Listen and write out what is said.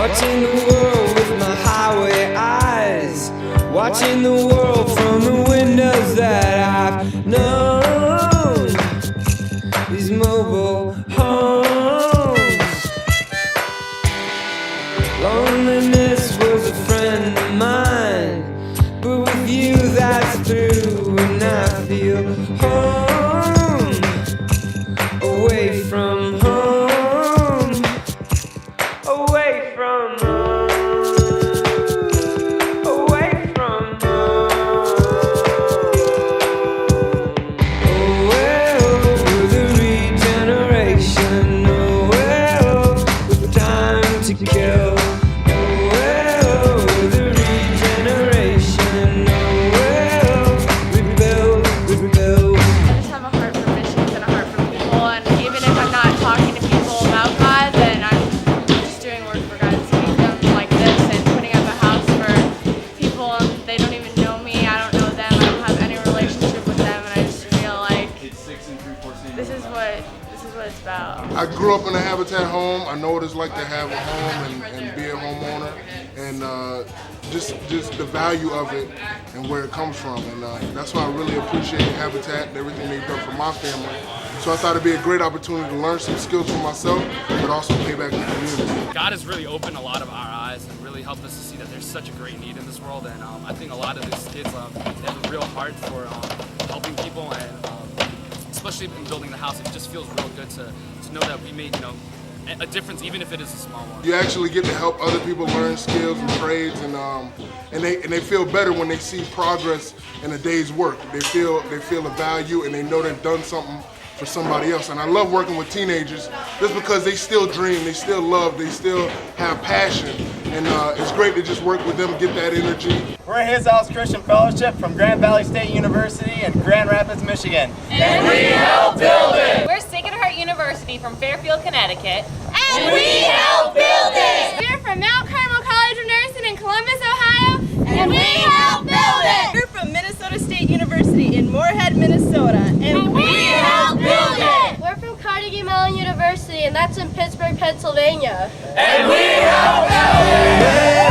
Watching the world with my highway eyes, watching the world from the windows that I've known. These mobile homes. Loneliness was a friend of mine, but with you that's through, and I feel home, away from home, away from home, away from home. Away over the regeneration, away with time to kill. Away over the regeneration, away rebuild. I just have a heart for missions and a heart for people, and even if I'm not talking to people about God, then I'm just doing work for God's kingdom like this and putting up a house for people, and they don't even know me, I don't know them, I don't have any relationship with them, and I just feel like this is what it's about. I grew up in a Habitat home. I know what it's like to have a home and be a homeowner, and just the value of it and where it comes from. And that's why I really appreciate Habitat and everything they've done for my family. So I thought it'd be a great opportunity to learn some skills for myself, but also pay back to the community. God has really opened a lot of our eyes and really helped us to see that there's such a great need in this world. And I think a lot of these kids, they have a real heart for helping people, and especially in building the house, it just feels real good to know that we made, a difference, even if it is a small one. You actually get to help other people learn skills and trades, and they feel better when they see progress in a day's work. They feel a value, and they know they've done something for somebody else. And I love working with teenagers just because they still dream, they still love, they still have passion, and it's great to just work with them, get that energy. We're His House Christian Fellowship from Grand Valley State University in Grand Rapids, Michigan. And we help build it! We're Sacred Heart University from Fairfield, Connecticut. And we help build it! We're from Mount Carmel College of Nursing in Columbus, Ohio. And we help build it! We're from Minnesota State University in Moorhead, Minnesota. And we help build it! We're from Carnegie Mellon University, and that's in Pittsburgh, Pennsylvania. And we help build it!